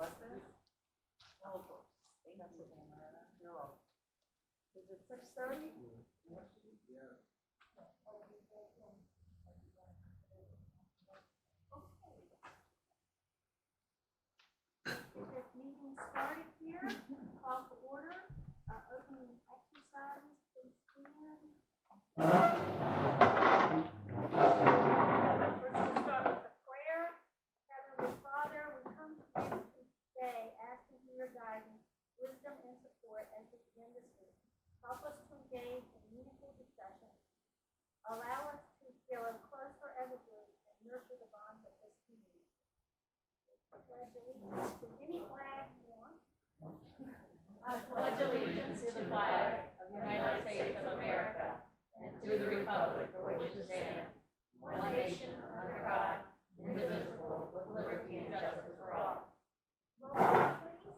What's this? Oh, thank you. You're welcome. Is it 6:30? Yeah. Get this meeting started here. Call to order. Opening exercises, please stand. First, we'll start with the prayer. Heavenly Father, we come to you today asking for your guidance, wisdom, and support as we begin this week. Help us to engage in meaningful discussion. Allow us to feel closer as a group and nurture the bonds of this community. Pledge allegiance to any flag you want. I pledge allegiance to the flag of the United States of America and to the republic for which it stands, one nation under God, indivisible, with liberty and justice for all. Roll call, please.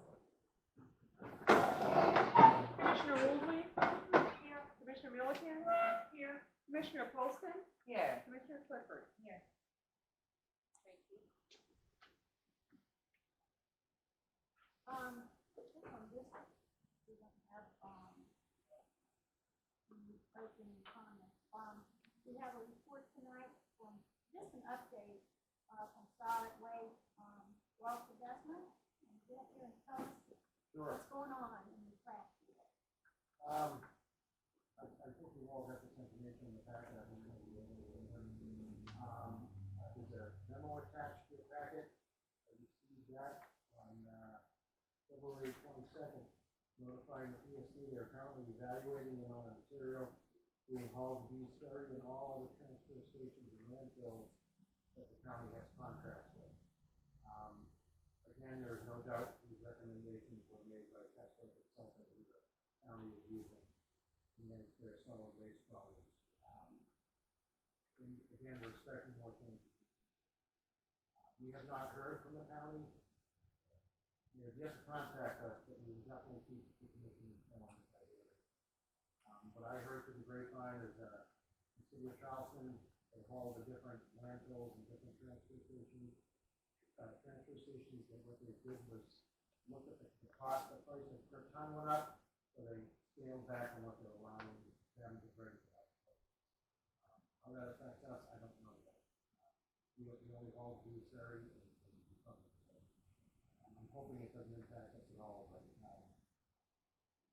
Commissioner Woolley, Here. Commissioner Milliken, here, Commissioner Poston, Here. Commissioner Clifford. Here. Thank you. On this, we don't have, opening comments. We have a report tonight from, just an update, from Solid Waste, wealth investment. And get up here and tell us Sure. what's going on in the trash. I think we've all got this information in the packet. I think we'll be able to there's a memo attached to the packet. I received that on February 22nd, notifying the PSC they're currently evaluating the amount of material being hauled to Eastbury and all other transfer stations and landfills that the county has contracts with. Again, there is no doubt these recommendations were made by Tesco Consulting, who the county is using to manage their solid waste problems. And again, we're expecting more changes. We have not heard from the county. They have yet to contact us, but we will definitely keep the commission informed of that area. What I heard through the grapevine is the city of Charleston, they hauled the different landfills and different transfer stations, that what they did was look at the cost, the price per ton went up, so they scaled back on what they're allowing them to bring to us. How that affects us, I don't know yet. We only haul to Eastbury and Republic, so I'm hoping it doesn't impact us at all, but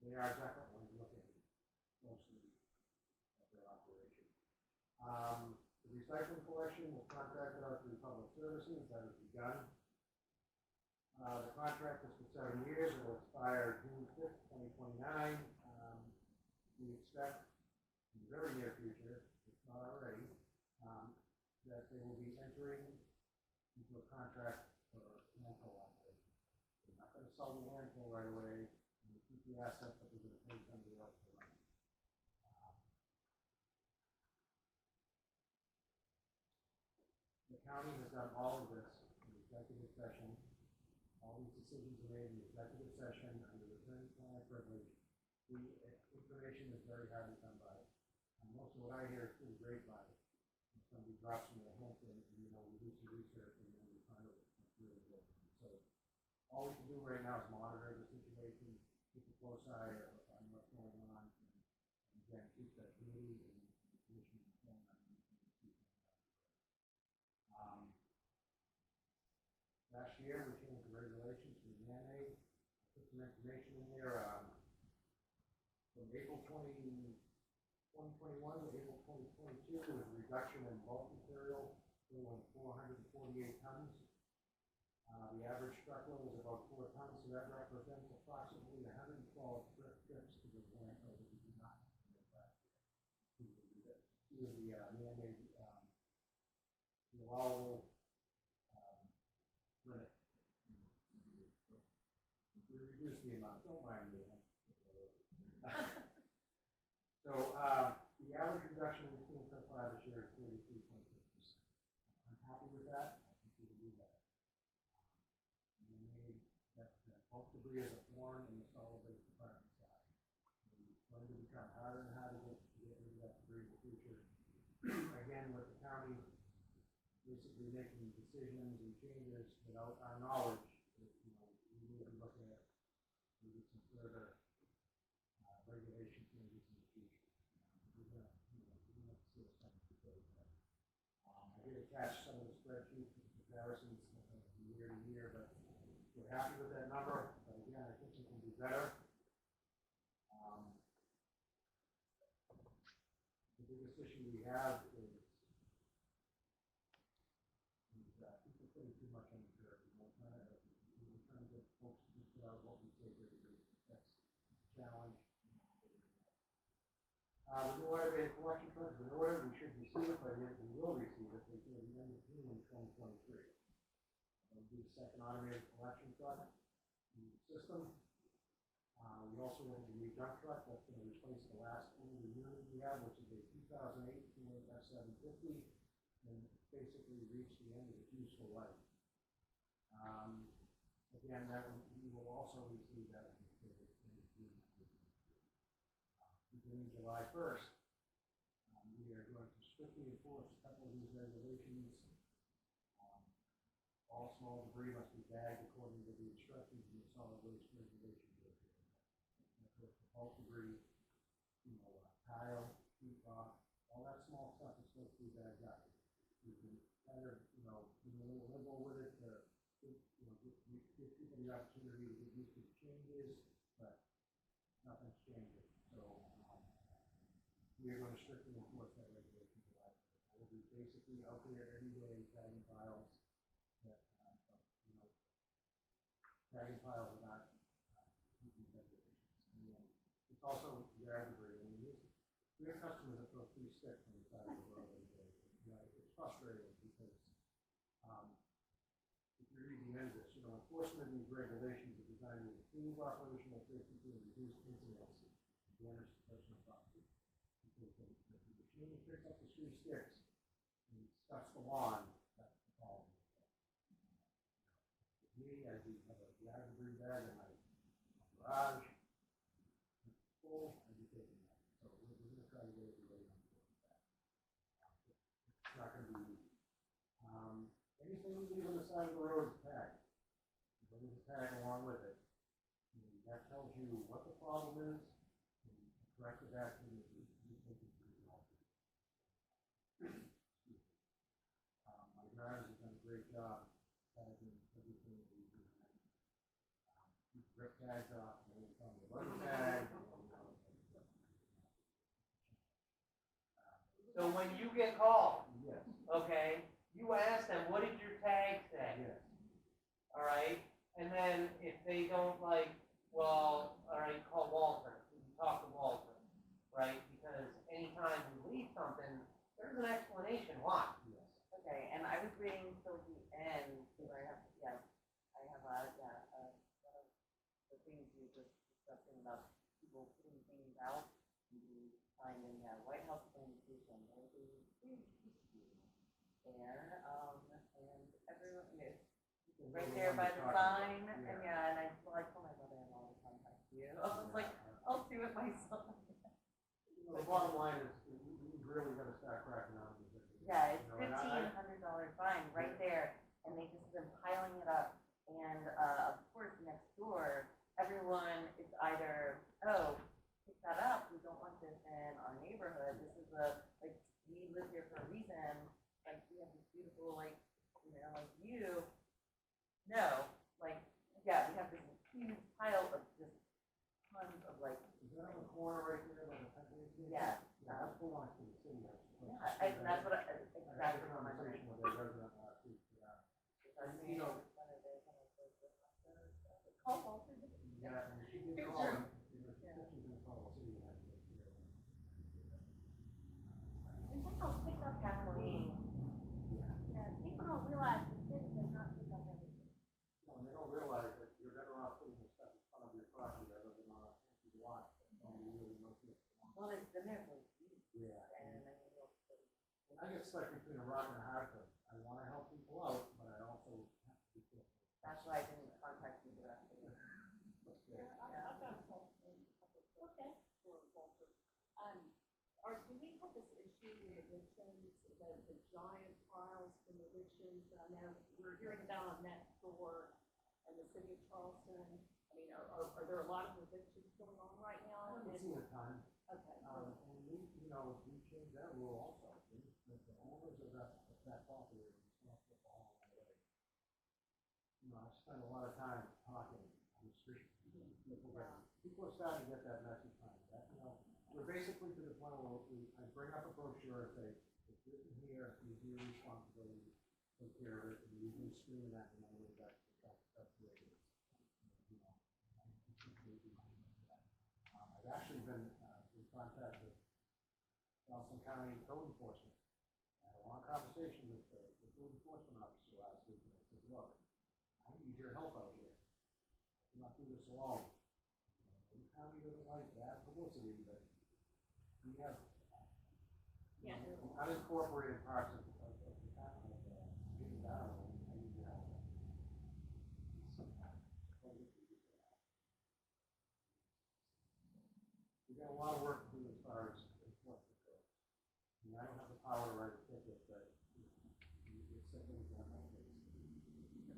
they are definitely looking closely at their operation. The recycling collection was contracted out through Public Services, that has begun. The contract is for 7 years, it will expire June 5th, 2029. We expect in the very near future, if not already, that they will be entering into a contract for landfill operation. They're not going to sell the landfill right away, and we keep the asset, but we're going to pay somebody else to run it. The county has done all of this in executive session. All these decisions are made in executive session under the attorney-client privilege. The information is very hard to come by. And most of what I hear is through the grapevine. If somebody drops me a hint and, we do some research and then we find out what's really good. So all we can do right now is monitor the situation, keep a close eye on what's going on, and again, keep the committee and the commission informed on anything. Last year, we changed the regulations for the NA. Put some information in there. From April 2021 to April 2022, there was a reduction in bulk material totaling 448 tons. The average truckload was about 4 tons, so that represents approximately 112 trips to the landfill that we do not make last year. Due to the man-made allowable limit. We reduced the amount, don't mind me. So the average reduction we've seen so far this year is 33.6%. I'm happy with that. I think we can do that. And we made that bulk debris as a thorn in the solid waste department side. It's going to become harder and harder to get rid of that debris in the future. Again, with the county basically making decisions and changes without our knowledge, attached some of the spreadsheets, comparisons from year to year, but we're happy with that number, but again, I think we can do better. The biggest issue we have is people putting too much on the curve. We're trying to get folks to put out what we say every week. That's a challenge. The new automated collection truck is in order. We should receive it by the end, we will receive it by the end of June 2023. It'll be the second automated collection truck in the system. We also have a new dump truck that's going to replace the last older unit we have, which is a 2008 Ford F-750, and basically reached the end of its useful life. Again, we will also receive that in June. Beginning July 1st, we are going to strictly enforce a couple of these regulations. All small debris must be bagged according to the instructions in the solid waste regulation. Bulk debris, tile, sheet rock, all that small stuff is supposed to be bagged up. You can kind of, be a little liberal with it to, give people the opportunity to get used to the changes, but nothing's changing. So, we are going to strictly enforce that regulation. We'll be basically out there every day tagging piles that, tagging piles are not keeping regulations. It's also yard debris. I mean, we have customers that throw 3 sticks on the side of the road every day. It's frustrating because if you read the end of this, enforcement of these regulations is designed to improve operational efficiency and reduce incidents and damage to personal property. Because if the machine picks up the 3 sticks and stuffs the lawn, that's the problem. Me, I do have a yard debris bag in my garage. I'd be taking that. So we're going to try to get everybody on board with that. It's not going to be easy. Anything you leave on the side of the road is tagged. Bring the tag along with it. And that tells you what the problem is and corrective action that you take to resolve it. My drivers have done a great job tagging everything that we do. Keep rip tags off, and then come the rubber tag. So when you get called, Yes. okay, you ask them, what did your tag say? Yes. All right, and then if they don't all right, call Walter, you talk to Walter, right? Because anytime you leave something, there's an explanation why. Yes. Okay, and I was waiting till the end, because I have one of the things you were just discussing about people putting things out, and you find in the White House communication, there's a huge issue there, and everyone, right there by the sign, and and I told my mother-in-law to contact you. I was like, I'll do it myself. The bottom line is, we really got to start cracking down on these issues. Yeah, it's And $1,500 fine right there, and they just been piling it up. And of course, next door, everyone is either, pick that up. We don't want this in our neighborhood. This is we live here for a reason. We have this beautiful, view. No, we have this huge pile of just tons of Is that on the corner right there by the Pennsylvania station? Yeah. Yeah, that belongs to the city. That's what I had exactly a what my conversation with a resident last week. Call Walter. Yeah, and she did call him, she's gonna call the city. And have to take care of it. And then I'll pick up Halloween. Yeah, people don't realize the city does not pick up everything. No, and they don't realize that you're better off putting this stuff in front of your property rather than on a empty lot. You really know it. Well, it's been there for years, Yeah. and And I get stuck between a rock and a hard place. I wanna help people out, but I also have to be careful. that's why I didn't contact you directly. I've got a question. Okay. For Walter. Do we have this issue with evictions, the giant piles from evictions? I know we're hearing about them next door in the city of Charleston. I mean, are there a lot of evictions going on right I now? haven't seen a ton. Okay. And we changed that rule also. The owners of the that property are responsible for hauling it away. You know, I spend a lot of time talking on the street. People are starting to get that message on that, you know, we're basically to the point where I bring up a brochure and say, if this is here, it's your responsibility, take care of it, and you can scream that in my way back to that's the way it is. You know, I've actually been in contact with Johnson County Code Enforcement. I had a long conversation with the code enforcement officer last week, and I said, look, I need your help out here. I cannot do this alone. The county doesn't like bad publicity, but we have unincorporated parts of the town getting down. I need your help. We got a lot of work to do as far as enforcement goes. I mean, I don't have the power to write a ticket, but it's something that I can.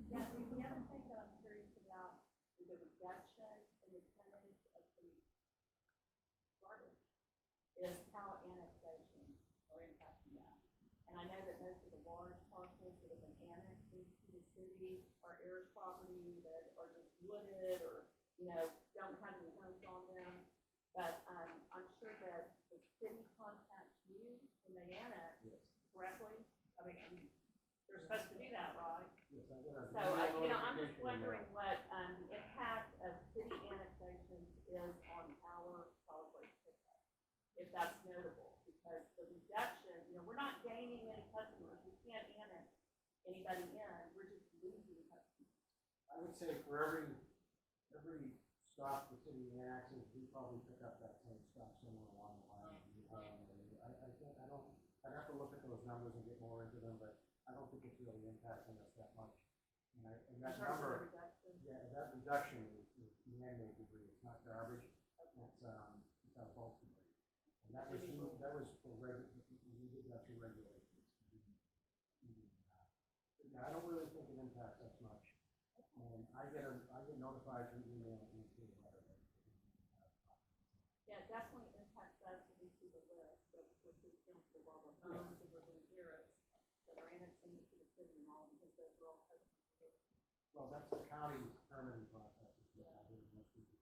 Yeah, the other thing that I'm curious about is the reduction in the tonnage of the garbage is how annexations are impacting that. And I know that most of the large parcels that have been annexed into the city are heirs property that are just wooded or, you know, don't have any homes on them. But I'm sure that the city contacts you when they annex correctly. I mean, they're supposed to do that, right? Yes, I got a So, I'm just wondering what, the impact of city annexations is on our solid waste pickup, if that's notable, because the reduction, we're not gaining any customers, we can't annex anybody in, we're just losing customers. I would say for every stop the city annexes, we probably pick up that same stop somewhere along the line. I'd have to look at those numbers and get more into them, but I don't think it's really impacting us that much. And that number, that reduction is man-made debris. It's not garbage. It's our bulk debris. And that was for we did that through regulations. Yeah, I don't really think it impacts us much. And I get notified through email and through the letter. Yeah, it definitely impacts us when we see the list of which is council of all the homes and urban zeros that are annexing into the city and all, because those are all customers. Well, that's the county's permitting process. I think most people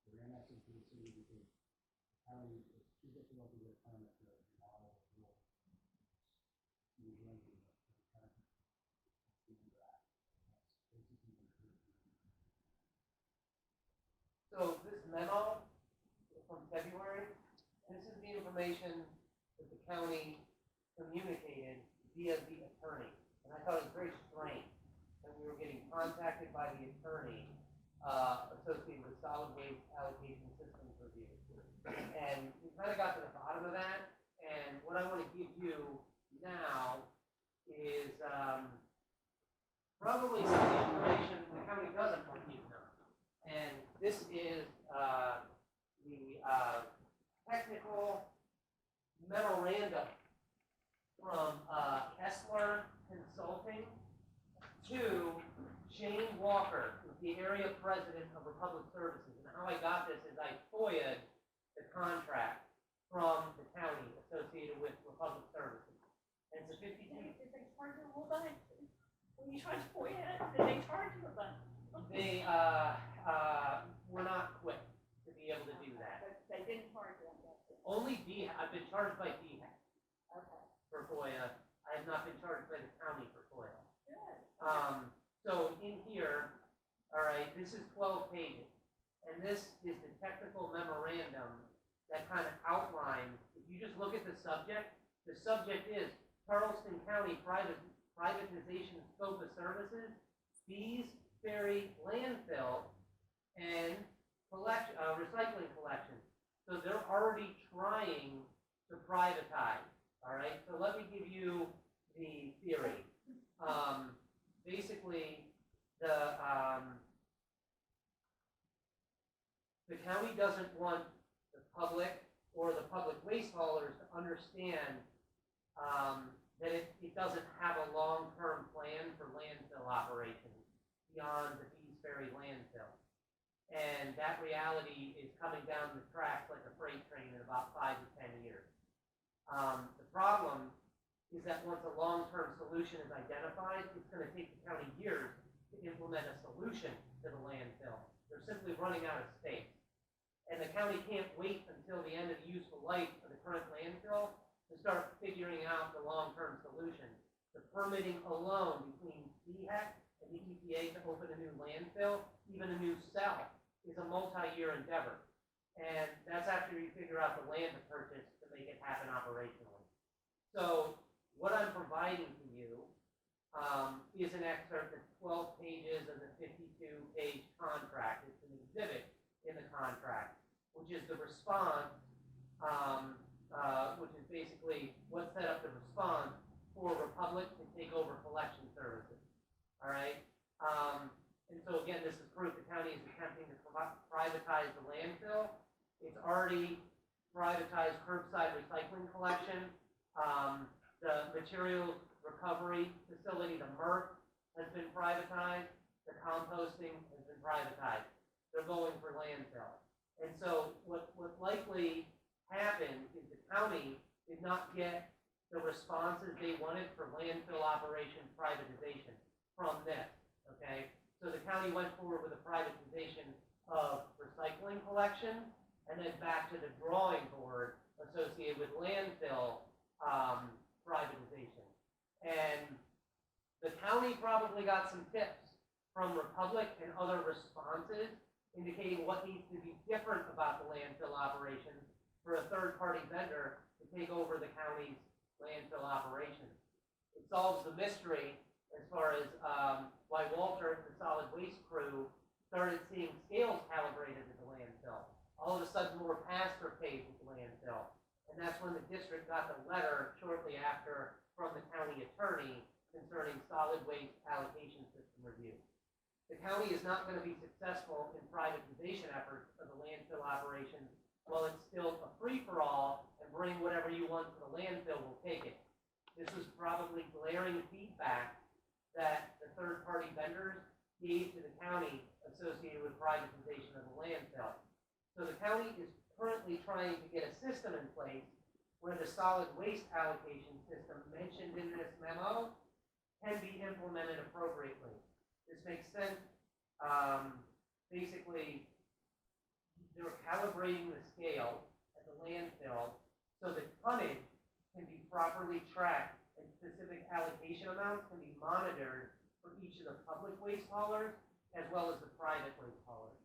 they're annexing to the city because the county is too difficult to get a permit to model the rules. Usually, the county do that. That's basically what it is. So this memo from February, this is the information that the county communicated via the attorney. And I thought it was very strange that we were getting contacted by the attorney associated with solid waste allocation systems review. And we kind of got to the bottom of that. And what I want to give you now is probably some of the information the county doesn't want you to know. And this is the technical memorandum from Kessler Consulting to Shane Walker, who's the area president of Republic Services. And how I got this is I FOIA'd the contract from the county associated with Republic Services. And it's a 52. Did they charge you a whole bunch? When you tried to FOIA it, did they charge you a bunch? They were not quick to be able to do that. But they didn't charge you on that. Only DHEC. I've been charged by DHEC Okay. for FOIA. I have not been charged by the county for FOIA. Good. So in here, all right, this is 12 pages. And this is the technical memorandum that kind of outlines, if you just look at the subject is Charleston County privatization scope of services, fees, ferry, landfill, and recycling collection. So they're already trying to privatize, all right? So let me give you the theory. Basically, the county doesn't want the public or the public waste haulers to understand that it doesn't have a long-term plan for landfill operations beyond the Fees Ferry landfill. And that reality is coming down the tracks like a freight train in about 5 to 10 years. The problem is that once a long-term solution is identified, it's gonna take the county years to implement a solution to the landfill. They're simply running out of space. And the county can't wait until the end of the useful life of the current landfill to start figuring out the long-term solution. The permitting alone between DHEC and the EPA to open a new landfill, even a new cell, is a multi-year endeavor. And that's after you figure out the land to purchase to make it happen operationally. So what I'm providing to you is an excerpt of 12 pages of the 52-page contract. It's an exhibit in the contract, which is the response, which is basically what set up the response for Republic to take over collection services. All right? And so again, this is proof the county is attempting to privatize the landfill. It's already privatized curbside recycling collection. The materials recovery facility, the MRF, has been privatized. The composting has been privatized. They're going for landfill. And so what likely happened is the county did not get the responses they wanted for landfill operation privatization from this, okay? So the county went forward with a privatization of recycling collection and then back to the drawing board associated with landfill privatization. And the county probably got some tips from Republic and other responses indicating what needs to be different about the landfill operations for a third-party vendor to take over the county's landfill operations. It solves the mystery as far as why Walter, the solid waste crew, started seeing scales calibrated at the landfill. All of a sudden, more pass were paid with the landfill. And that's when the district got the letter shortly after from the county attorney concerning solid waste allocation system review. The county is not going to be successful in privatization efforts of the landfill operations while it's still a free-for-all and bring whatever you want to the landfill, we'll take it. This was probably glaring feedback that the third-party vendors gave to the county associated with privatization of the landfill. So the county is currently trying to get a system in place where the solid waste allocation system mentioned in this memo can be implemented appropriately. This makes sense. Basically, they're calibrating the scale at the landfill so the tonnage can be properly tracked and specific allocation amounts can be monitored for each of the public waste haulers as well as the private waste haulers.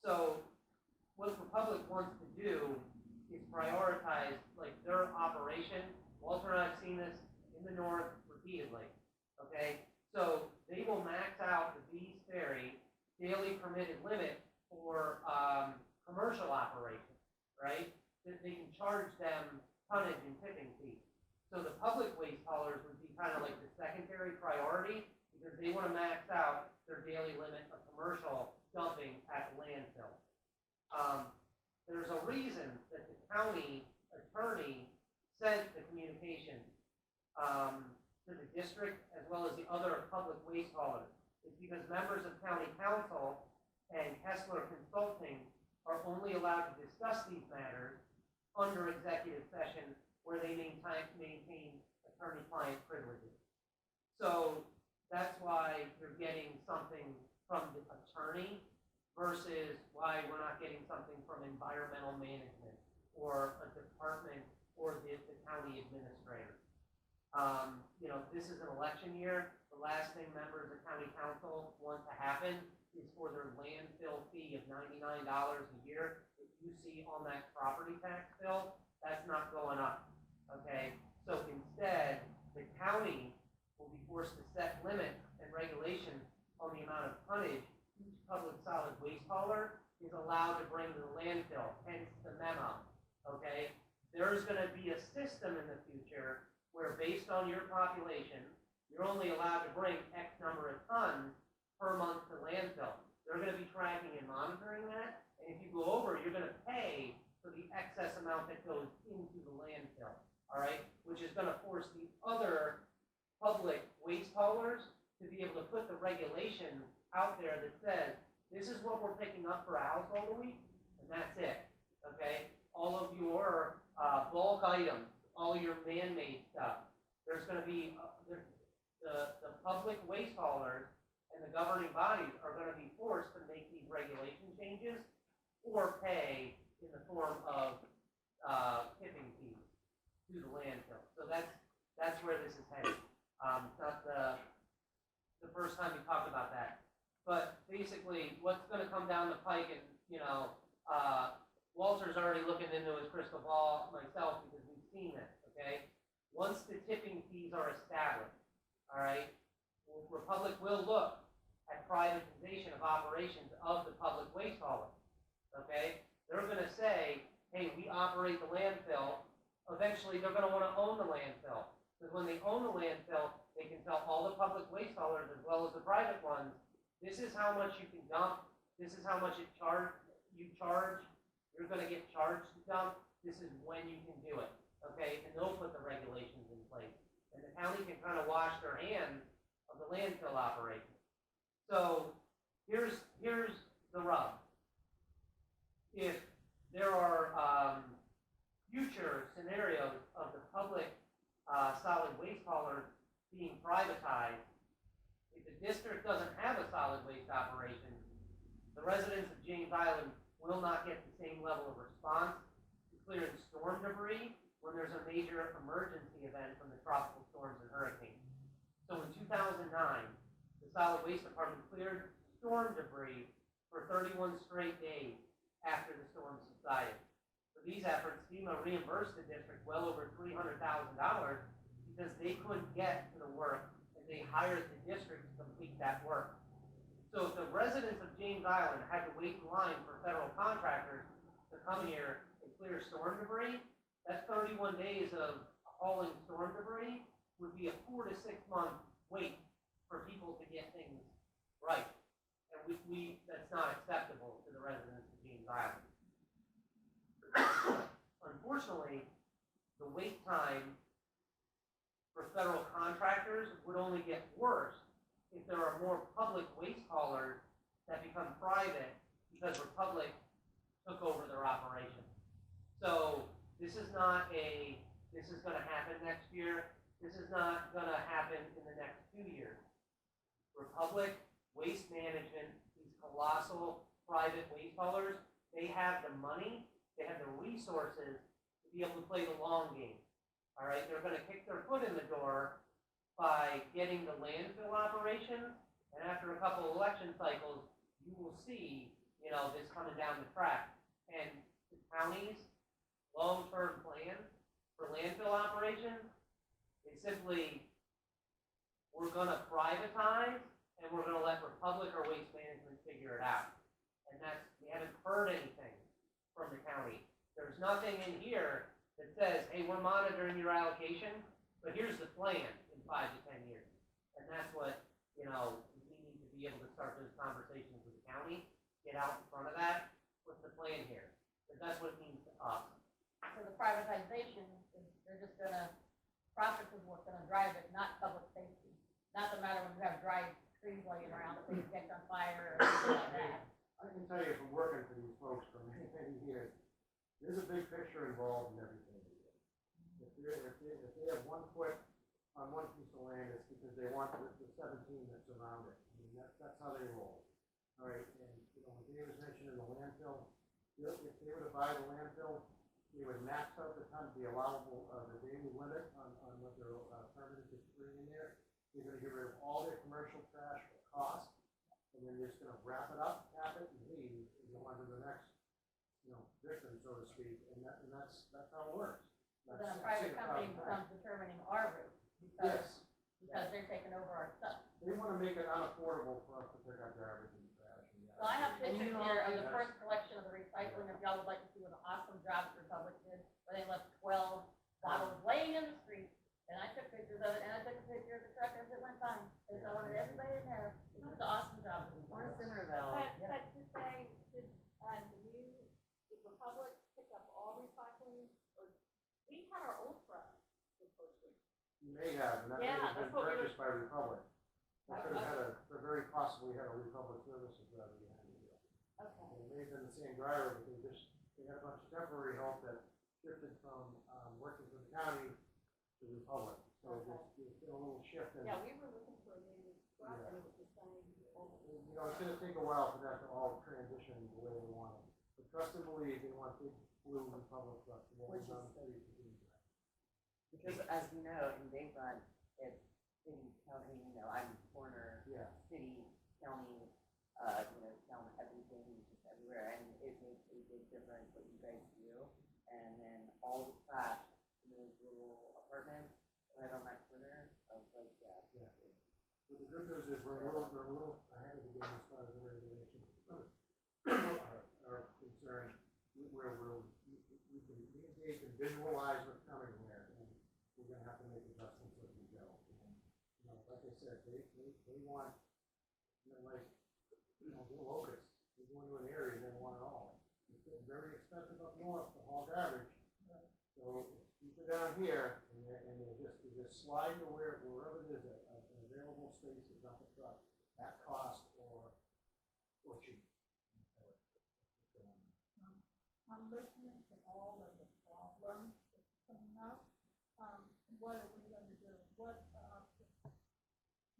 So what Republic wants to do is prioritize like their operation. Walter and I have seen this in the north repeatedly. Okay, so they will max out the Bees Ferry daily permitted limit for commercial operations, right? That they can charge them tonnage and tipping fees. So the public waste haulers would be kind of like the secondary priority because they want to max out their daily limit of commercial dumping at the landfill. There's a reason that the county attorney sent the communication to the district as well as the other public waste haulers. It's because members of county council and Kessler Consulting are only allowed to discuss these matters under executive session where they maintain attorney-client privileges. So that's why you're getting something from the attorney versus why we're not getting something from environmental management or a department or the county administrator. This is an election year. The last thing members of county council want to happen is for their landfill fee of $99 a year that you see on that property tax bill. That's not going up, okay? So instead, the county will be forced to set limits and regulations on the amount of tonnage each public solid waste hauler is allowed to bring to the landfill, hence the memo, okay? There's going to be a system in the future where based on your population, you're only allowed to bring X number of tons per month to landfill. They're going to be tracking and monitoring that, and if you go over, you're going to pay for the excess amount that goes into the landfill, all right? Which is going to force the other public waste haulers to be able to put the regulation out there that says, this is what we're picking up for a household a week, and that's it, okay? All of your bulk items, all your man-made stuff, there's gonna be, the public waste haulers and the governing bodies are gonna be forced to make these regulation changes or pay in the form of, tipping fees to the landfill. So that's where this is headed. It's not the first time we talked about that. But basically, what's gonna come down the pike, and, Walter's already looking into his crystal ball, myself, because we've seen this, okay? Once the tipping fees are established, all right, Republic will look at privatization of operations of the public waste hauler, okay? They're gonna say, hey, we operate the landfill. Eventually, they're gonna wanna own the landfill. Because when they own the landfill, they can tell all the public waste haulers as well as the private ones, this is how much you can dump, this is how much you charge, you're gonna get charged to dump, this is when you can do it, okay? And they'll put the regulations in place. And the county can kind of wash their hands of the landfill operation. So, here's the rub. If there are, future scenarios of the public, solid waste haulers being privatized, if the district doesn't have a solid waste operation, the residents of James Island will not get the same level of response to clearing storm debris when there's a major emergency event from the tropical storms and hurricanes. So in 2009, the solid waste department cleared storm debris for 31 straight days after the storm subsided. For these efforts, FEMA reimbursed the district well over $300,000 because they couldn't get to the work, and they hired the district to complete that work. So if the residents of James Island had to wait in line for federal contractors to come here and clear storm debris, that 31 days of hauling storm debris would be a 4 to 6 month wait for people to get things right. And that's not acceptable to the residents of James Island. Unfortunately, the wait time for federal contractors would only get worse if there are more public waste haulers that become private because Republic took over their operation. So this is gonna happen next year. This is not gonna happen in the next 2 years. Republic, Waste Management, these colossal private waste haulers, they have the money, they have the resources to be able to play the long game. All right, they're gonna kick their foot in the door by getting the landfill operation, and after a couple of election cycles, you will see, this coming down the track. And the county's long-term plan for landfill operations is simply, we're gonna privatize, and we're gonna let Republic or Waste Management figure it out. And we haven't heard anything from the county. There's nothing in here that says, hey, we're monitoring your allocation, but here's the plan in 5 to 10 years. And that's what, we need to be able to start those conversations with the county, get out in front of that. What's the plan here? Because that's what it means to us. So the privatization, they're just gonna, profit is what's gonna drive it, not public safety. Not the matter when you have dry trees laying around that they catch on fire or anything like that. I can tell you from working for these folks for many, many years, there's a big picture involved in everything they do. If they have 1 foot on one piece of land, it's because they want the 17 that's around it. I mean, that's how they roll. All right, and, when Dave was mentioning the landfill, if they were to buy the landfill, they would max out the ton, the allowable, the daily limit on what their permitted to bring in there. They're gonna get rid of all their commercial trash for cost, and then they're just gonna wrap it up, cap it, and leave, and go on to the next, victim, so to speak, and that's how it works. So then a private company becomes determining our route, because they're taking over our stuff. They wanna make it unaffordable for us to pick up garbage and trash. So I have pictures here of the first collection of the recycling, if y'all would like to see what an awesome job the Republic did, where they left 12 bottles laying in the street, and I took pictures of it, and I took a picture of the truck as it went by, because I wanted everybody in there. It was an awesome job. Or Centerville. But to say, did Republic pick up all recycling, or, we had our old truck the first week. You may have, and that may Yeah, have been that's what we were- purchased by Republic. They could have they very possibly had a Republic Services driver behind the wheel. Okay. It may have been the same driver, but they had a bunch of temporary help that shifted from, working for the county to Republic. So there's been a little shift in, Yeah, we were looking for a new truck and it was the same. you know, it's gonna take a while for that to all transition the way they want it. But trust and believe, they want big blue Republic trucks, and Which they're on is- the street to do that. Because as you know, in Bayfront, it's city, county, you know, I'm corner, Yeah, city, county, you know, town, everything, just everywhere, and it makes a big difference what you guys do. And then all the trash in those rural apartments, right on that corner, I was like, yeah. yeah. But the good news is we're a little ahead of the game as far as the regulations are concerned. We can engage and visualize what's coming here, and we're gonna have to make adjustments as we go. You know, like I said, they want, you know, like, you know, the locusts, they go into an area, they want it all. It's getting very expensive up north to haul garbage. So it's cheaper down here, and you just slide to wherever there's an available space to dump a truck, at cost or cheap. I'm listening to all of the problems that's coming up. What are we gonna do?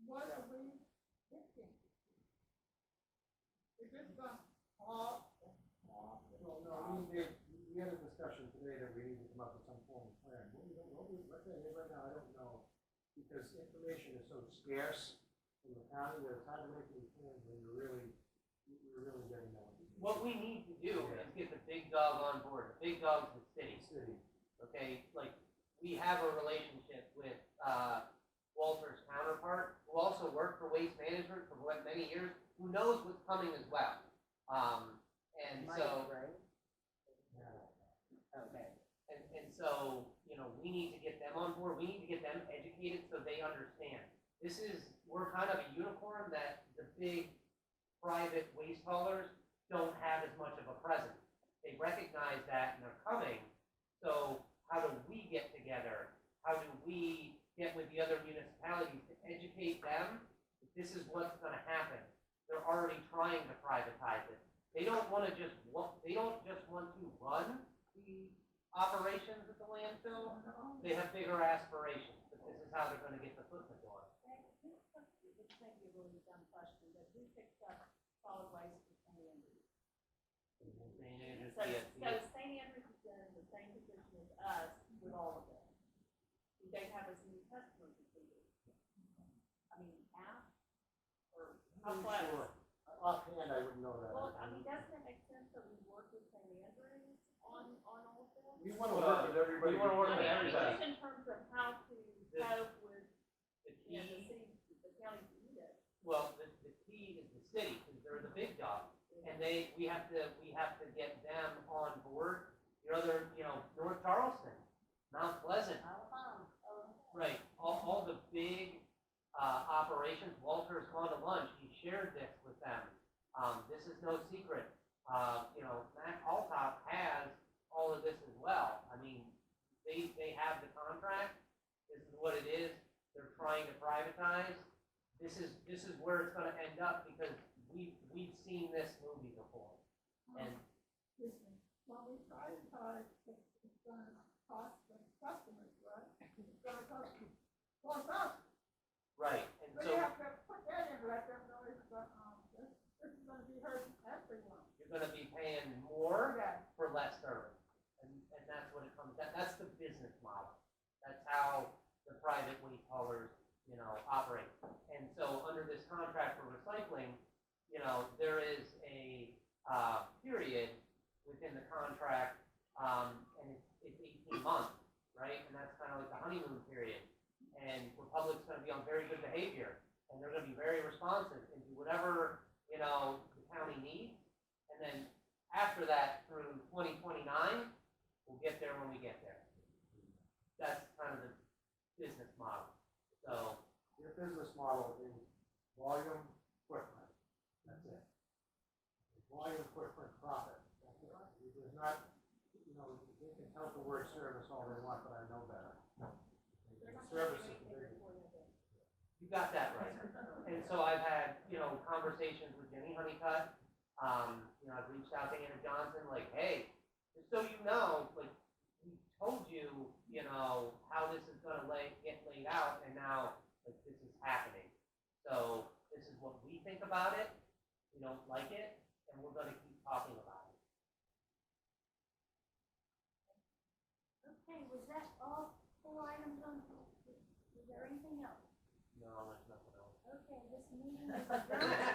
What are we thinking? Is this gonna pause? No, we had a discussion today that we need to come up with some form of plan. Right now, I don't know, because information is so scarce in the county that it's hard to make these plans when you're really getting no. What we need to do is get the big dog on board. The big dog's the city. City. Okay, like, we have a relationship with, Walter's counterpart, who also worked for Waste Management for many years, who knows what's coming as well. And Mike, so, right? Yeah. Okay. and so, you know, we need to get them on board, we need to get them educated so they understand. We're kind of a unicorn that the big private waste haulers don't have as much of a presence. They recognize that and they're coming, so how do we get together? How do we get with the other municipalities to educate them that this is what's gonna happen? They're already trying to privatize it. They don't just want to run the operations at the landfill. They have bigger aspirations, but this is how they're gonna get the foot in the door. This may be a really dumb question, but who picks up solid waste for St. Andrews? St. Andrews, So DSP. St. Andrews is in the same position as us with all of them. Do they have as many customers as we do? I mean, half, or how close? Sure. Offhand, I wouldn't know that. Well, I mean, doesn't it make sense that we work with St. Andrews on all of this? We wanna work with everybody. We wanna work with I mean, everybody. just in terms of how to cope with, The you know, the key, city, the county to do this. well, the key is the city, because they're the big dog. And we have to get them on board. Your other, you know, North Charleston, Mount Pleasant, right, all the big, operations, Walter's gone to lunch, he shared this with them. This is no secret. You know, Mac Alltop has all of this as well. I mean, they have the contract, this is what it is, they're trying to privatize. This is where it's gonna end up, because we've seen this movie before. And Listen, when we privatize, it's gonna cost the customers, right? It's gonna cost us. right, and So so you have to put that in, let them know it's, this is gonna be hurting everyone. you're gonna be paying more Yeah. for less service. And that's what it comes, that's the business model. That's how the private waste haulers, you know, operate. And so under this contract for recycling, you know, there is a, period within the contract, and it's 18 months, right? And that's kind of like the honeymoon period. And Republic's gonna be on very good behavior, and they're gonna be very responsive and do whatever, you know, the county needs. And then after that, through 2029, we'll get there when we get there. That's kind of the business model. So, Your business model is volume, footprint, that's it. Volume, footprint, profit, that's it. There's not, you know, they can tell the word service all they want, but I know better. Service is the big. you got that right. And so I've had, you know, conversations with Jenny Honeycutt. You know, I've reached out to Anna Johnson, like, hey, just so you know, like, we told you, you know, how this is gonna get laid out. So this is what we think about it. We don't like it, and we're gonna keep talking about it. Okay, was that all 4 items on, was there anything else? No, there's nothing else. Okay, this meeting is adjourned.